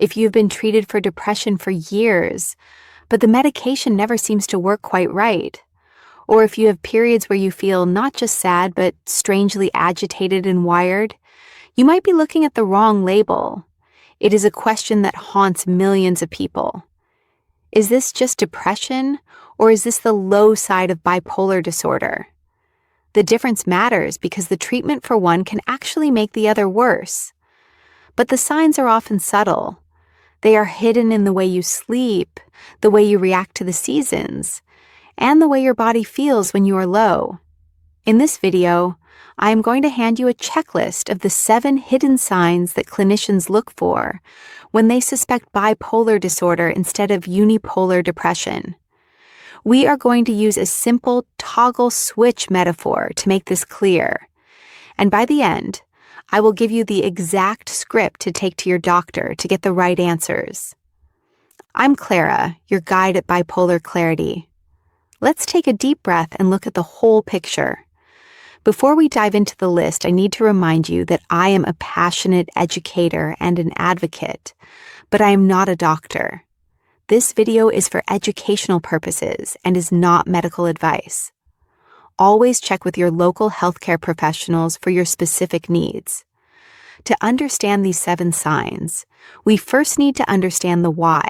if you've been treated for depression for years, but the medication never seems to work quite right, or if you have periods where you feel not just sad but strangely agitated and wired, you might be looking at the wrong label. It is a question that haunts millions of people. Is this just depression, or is this the low side of bipolar disorder? The difference matters because the treatment for one can actually make the other worse. But the signs are often subtle. They are hidden in the way you sleep, the way you react to the seasons, and the way your body feels when you are low. In this video, I am going to hand you a checklist of the 7 hidden signs that clinicians look for when they suspect bipolar disorder instead of unipolar depression. We are going to use a simple toggle switch metaphor to make this clear. And by the end, I will give you the exact script to take to your doctor to get the right answers. I'm Clara, your guide at Bipolar Clarity. Let's take a deep breath and look at the whole picture. Before we dive into the list, I need to remind you that I am a passionate educator and an advocate, but I am not a doctor. This video is for educational purposes and is not medical advice. Always check with your local healthcare professionals for your specific needs. To understand these 7 signs, we first need to understand the why.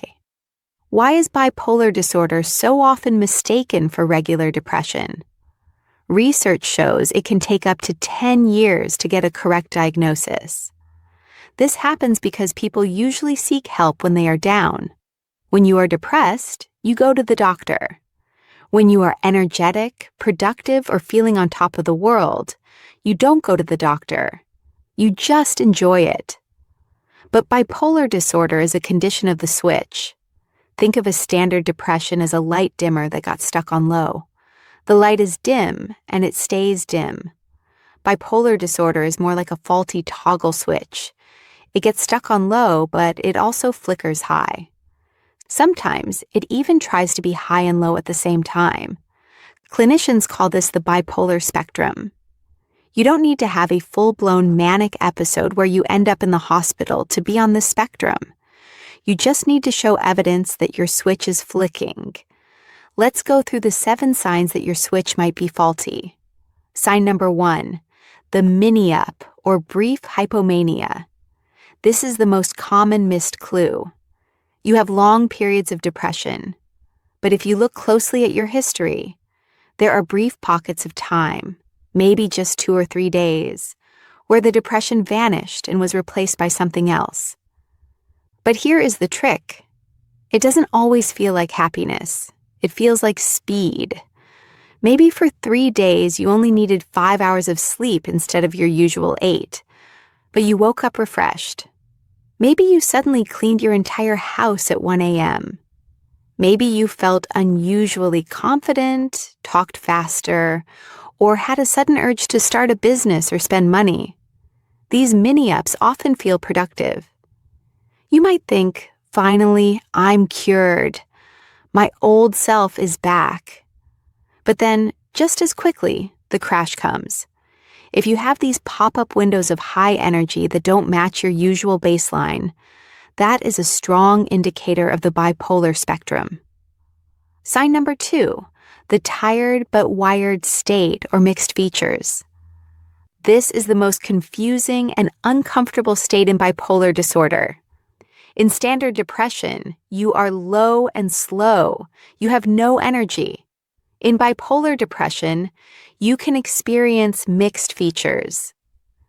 Why is bipolar disorder so often mistaken for regular depression? Research shows it can take up to 10 years to get a correct diagnosis. This happens because people usually seek help when they are down. When you are depressed, you go to the doctor. When you are energetic, productive, or feeling on top of the world, you don't go to the doctor. You just enjoy it. But bipolar disorder is a condition of the switch. Think of a standard depression as a light dimmer that got stuck on low. The light is dim, and it stays dim. Bipolar disorder is more like a faulty toggle switch. It gets stuck on low, but it also flickers high. Sometimes it even tries to be high and low at the same time. Clinicians call this the bipolar spectrum. You don't need to have a full-blown manic episode where you end up in the hospital to be on this spectrum. You just need to show evidence that your switch is flicking. Let's go through the 7 signs that your switch might be faulty. Sign number 1, the mini-up or brief hypomania. This is the most common missed clue. You have long periods of depression, but if you look closely at your history, there are brief pockets of time, maybe just 2 or 3 days, where the depression vanished and was replaced by something else. But here is the trick. It doesn't always feel like happiness. It feels like speed. Maybe for 3 days you only needed 5 hours of sleep instead of your usual 8, but you woke up refreshed. Maybe you suddenly cleaned your entire house at 1 a.m. Maybe you felt unusually confident, talked faster, or had a sudden urge to start a business or spend money. These mini-ups often feel productive. You might think, finally, I'm cured. My old self is back. But then, just as quickly, the crash comes. If you have these pop-up windows of high energy that don't match your usual baseline, that is a strong indicator of the bipolar spectrum. Sign number 2, the tired but wired state or mixed features. This is the most confusing and uncomfortable state in bipolar disorder. In standard depression, you are low and slow. You have no energy. In bipolar depression, you can experience mixed features.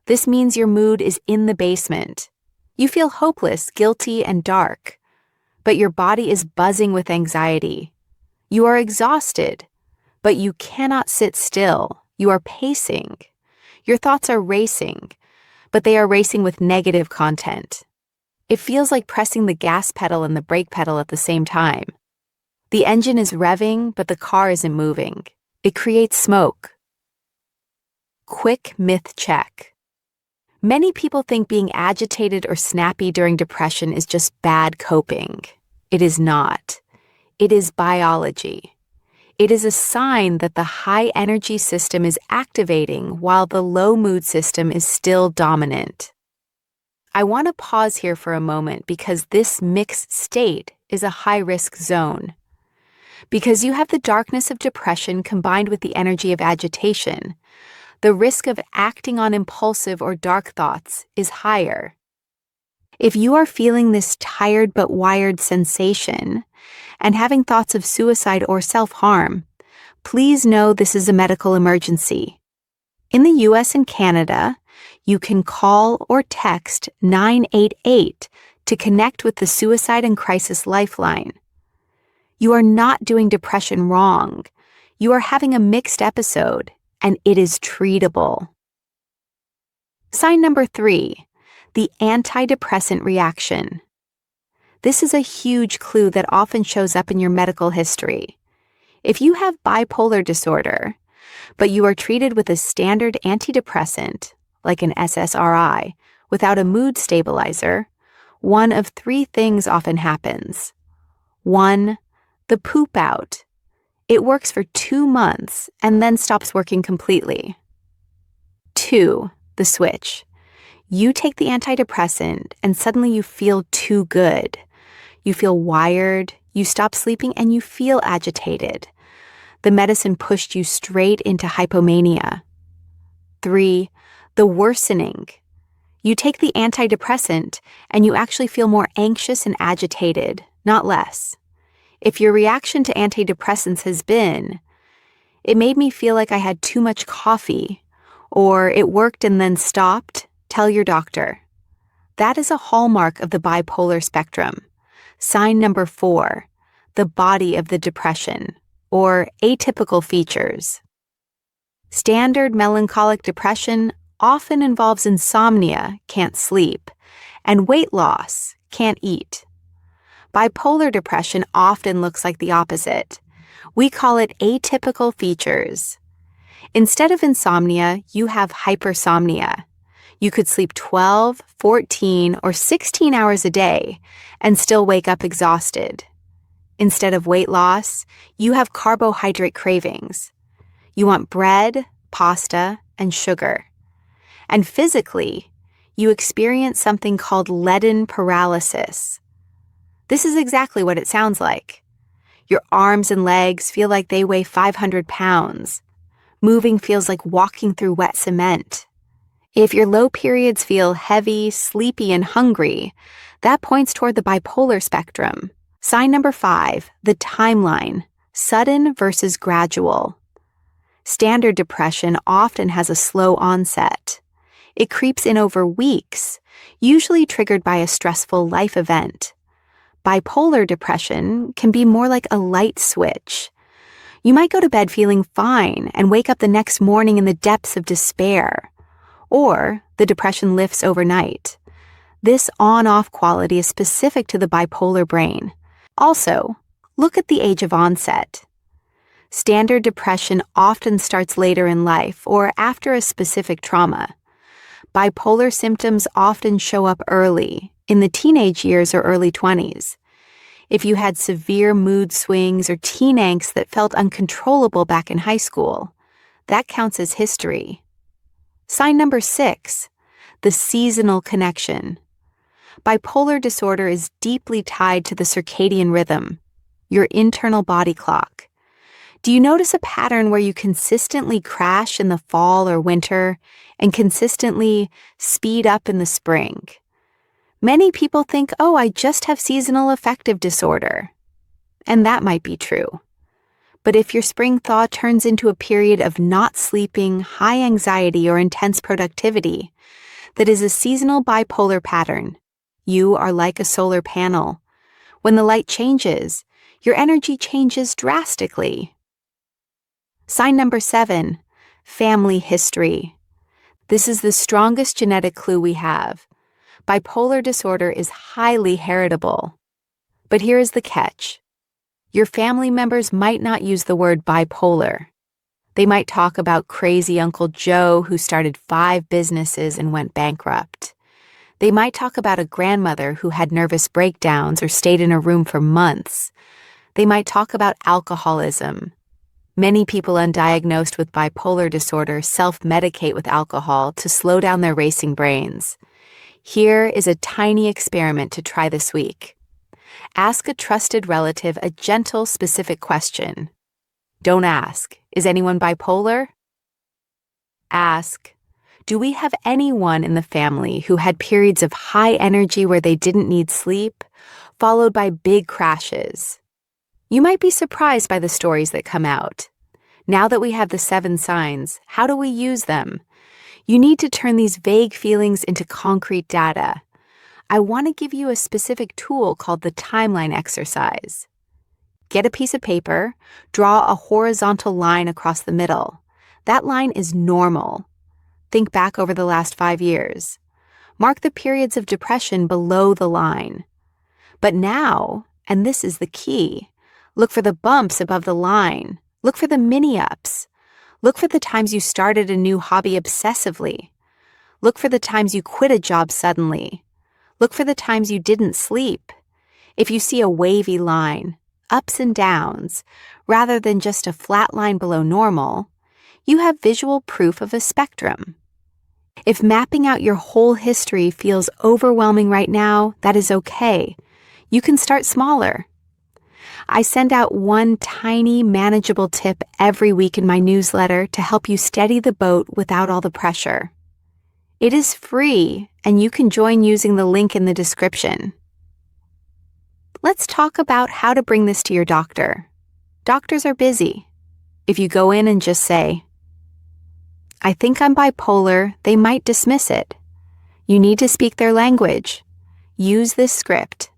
This means your mood is in the basement. You feel hopeless, guilty, and dark, but your body is buzzing with anxiety. You are exhausted, but you cannot sit still. You are pacing. Your thoughts are racing, but they are racing with negative content. It feels like pressing the gas pedal and the brake pedal at the same time. The engine is revving, but the car isn't moving. It creates smoke. Quick myth check. Many people think being agitated or snappy during depression is just bad coping. It is not. It is biology. It is a sign that the high energy system is activating while the low mood system is still dominant. I want to pause here for a moment because this mixed state is a high-risk zone. Because you have the darkness of depression combined with the energy of agitation, the risk of acting on impulsive or dark thoughts is higher. If you are feeling this tired but wired sensation and having thoughts of suicide or self-harm, please know this is a medical emergency. In the US and Canada, you can call or text 988 to connect with the Suicide and Crisis Lifeline. You are not doing depression wrong. You are having a mixed episode, and it is treatable. Sign number 3, the antidepressant reaction. This is a huge clue that often shows up in your medical history. If you have bipolar disorder, but you are treated with a standard antidepressant, like an SSRI, without a mood stabilizer, one of 3 things often happens. 1, the poop out. It works for 2 months and then stops working completely. 2, the switch. You take the antidepressant and suddenly you feel too good. You feel wired, you stop sleeping, and you feel agitated. The medicine pushed you straight into hypomania. 3, the worsening. You take the antidepressant and you actually feel more anxious and agitated, not less. If your reaction to antidepressants has been, "It made me feel like I had too much coffee," or "It worked and then stopped," tell your doctor. That is a hallmark of the bipolar spectrum. Sign number 4, the body of the depression, or atypical features. Standard melancholic depression often involves insomnia, can't sleep, and weight loss, can't eat. Bipolar depression often looks like the opposite. We call it atypical features. Instead of insomnia, you have hypersomnia. You could sleep 12, 14, or 16 hours a day and still wake up exhausted. Instead of weight loss, you have carbohydrate cravings. You want bread, pasta, and sugar. And physically, you experience something called leaden paralysis. This is exactly what it sounds like. Your arms and legs feel like they weigh 500 pounds. Moving feels like walking through wet cement. If your low periods feel heavy, sleepy, and hungry, that points toward the bipolar spectrum. Sign number 5, the timeline, sudden versus gradual. Standard depression often has a slow onset. It creeps in over weeks, usually triggered by a stressful life event. Bipolar depression can be more like a light switch. You might go to bed feeling fine and wake up the next morning in the depths of despair. Or the depression lifts overnight. This on-off quality is specific to the bipolar brain. Also, look at the age of onset. Standard depression often starts later in life or after a specific trauma. Bipolar symptoms often show up early, in the teenage years or early 20s. If you had severe mood swings or teen angst that felt uncontrollable back in high school, that counts as history. Sign number 6, the seasonal connection. Bipolar disorder is deeply tied to the circadian rhythm, your internal body clock. Do you notice a pattern where you consistently crash in the fall or winter and consistently speed up in the spring? Many people think, "Oh, I just have seasonal affective disorder." And that might be true. But if your spring thaw turns into a period of not sleeping, high anxiety, or intense productivity, that is a seasonal bipolar pattern. You are like a solar panel. When the light changes, your energy changes drastically. Sign number 7, family history. This is the strongest genetic clue we have. Bipolar disorder is highly heritable. But here is the catch. Your family members might not use the word bipolar. They might talk about crazy Uncle Joe who started 5 businesses and went bankrupt. They might talk about a grandmother who had nervous breakdowns or stayed in a room for months. They might talk about alcoholism. Many people undiagnosed with bipolar disorder self-medicate with alcohol to slow down their racing brains. Here is a tiny experiment to try this week. Ask a trusted relative a gentle, specific question. Don't ask, "Is anyone bipolar?" Ask, "Do we have anyone in the family who had periods of high energy where they didn't need sleep, followed by big crashes?" You might be surprised by the stories that come out. Now that we have the 7 signs, how do we use them? You need to turn these vague feelings into concrete data. I want to give you a specific tool called the timeline exercise. Get a piece of paper, draw a horizontal line across the middle. That line is normal. Think back over the last 5 years. Mark the periods of depression below the line. But now, and this is the key, look for the bumps above the line. Look for the mini-ups. Look for the times you started a new hobby obsessively. Look for the times you quit a job suddenly. Look for the times you didn't sleep. If you see a wavy line, ups and downs, rather than just a flat line below normal, you have visual proof of a spectrum. If mapping out your whole history feels overwhelming right now, that is okay. You can start smaller. I send out one tiny, manageable tip every week in my newsletter to help you steady the boat without all the pressure. It is free, and you can join using the link in the description. Let's talk about how to bring this to your doctor. Doctors are busy. If you go in and just say, "I think I'm bipolar," they might dismiss it. You need to speak their language. Use this script.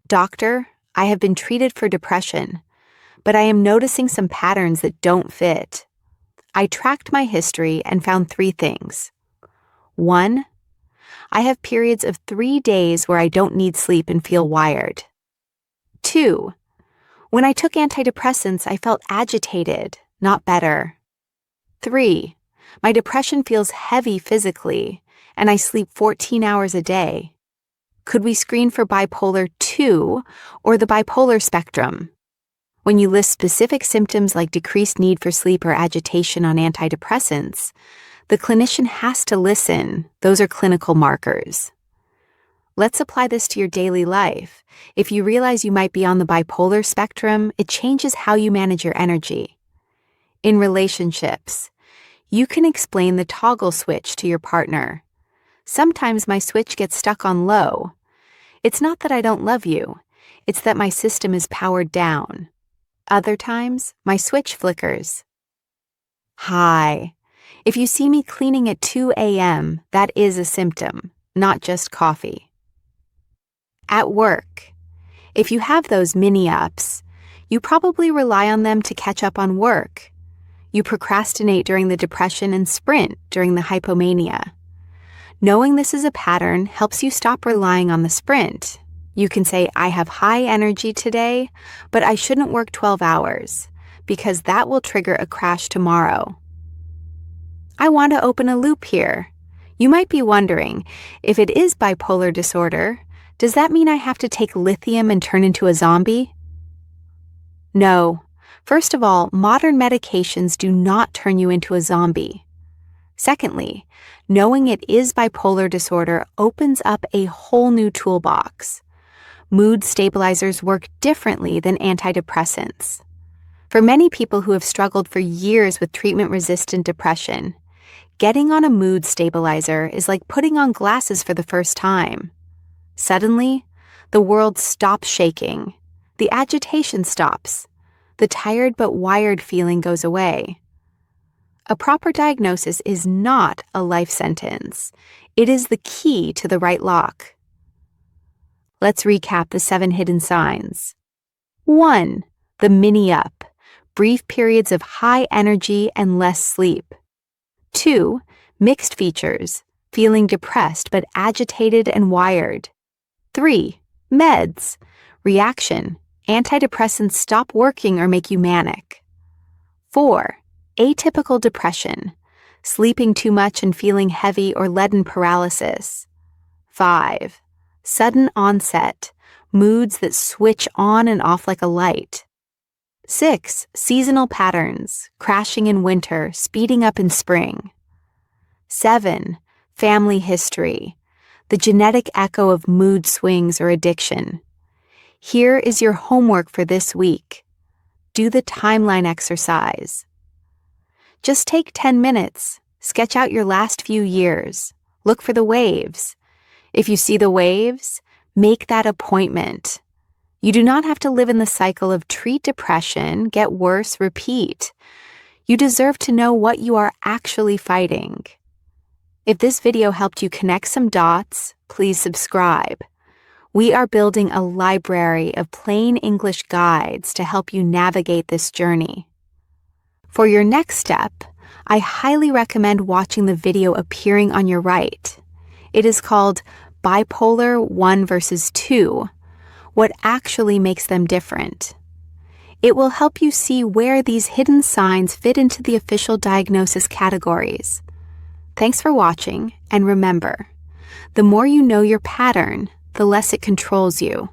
"Doctor, I have been treated for depression, but I am noticing some patterns that don't fit. I tracked my history and found 3 things. 1, I have periods of 3 days where I don't need sleep and feel wired. 2, when I took antidepressants, I felt agitated, not better. 3, my depression feels heavy physically, and I sleep 14 hours a day. Could we screen for bipolar 2 or the bipolar spectrum?" When you list specific symptoms like decreased need for sleep or agitation on antidepressants, the clinician has to listen. Those are clinical markers. Let's apply this to your daily life. If you realize you might be on the bipolar spectrum, it changes how you manage your energy. In relationships, you can explain the toggle switch to your partner. "Sometimes my switch gets stuck on low. It's not that I don't love you. It's that my system is powered down. Other times, my switch flickers. Hi. If you see me cleaning at 2 a.m., that is a symptom, not just coffee." At work, if you have those mini-ups, you probably rely on them to catch up on work. You procrastinate during the depression and sprint during the hypomania. Knowing this is a pattern helps you stop relying on the sprint. You can say, "I have high energy today, but I shouldn't work 12 hours, because that will trigger a crash tomorrow." I want to open a loop here. You might be wondering, if it is bipolar disorder, does that mean I have to take lithium and turn into a zombie? No. First of all, modern medications do not turn you into a zombie. Secondly, knowing it is bipolar disorder opens up a whole new toolbox. Mood stabilizers work differently than antidepressants. For many people who have struggled for years with treatment-resistant depression, getting on a mood stabilizer is like putting on glasses for the first time. Suddenly, the world stops shaking. The agitation stops. The tired but wired feeling goes away. A proper diagnosis is not a life sentence. It is the key to the right lock. Let's recap the 7 hidden signs. 1, the mini-up, brief periods of high energy and less sleep. 2, mixed features, feeling depressed but agitated and wired. 3, meds, reaction, antidepressants stop working or make you manic. 4, atypical depression, sleeping too much and feeling heavy or leaden paralysis. 5, sudden onset, moods that switch on and off like a light. 6, seasonal patterns, crashing in winter, speeding up in spring. 7, family history, the genetic echo of mood swings or addiction. Here is your homework for this week. Do the timeline exercise. Just take 10 minutes, sketch out your last few years, look for the waves. If you see the waves, make that appointment. You do not have to live in the cycle of treat depression, get worse, repeat. You deserve to know what you are actually fighting. If this video helped you connect some dots, please subscribe. We are building a library of plain English guides to help you navigate this journey. For your next step, I highly recommend watching the video appearing on your right. It is called Bipolar 1 versus 2, What Actually Makes Them Different. It will help you see where these hidden signs fit into the official diagnosis categories. Thanks for watching, and remember, the more you know your pattern, the less it controls you.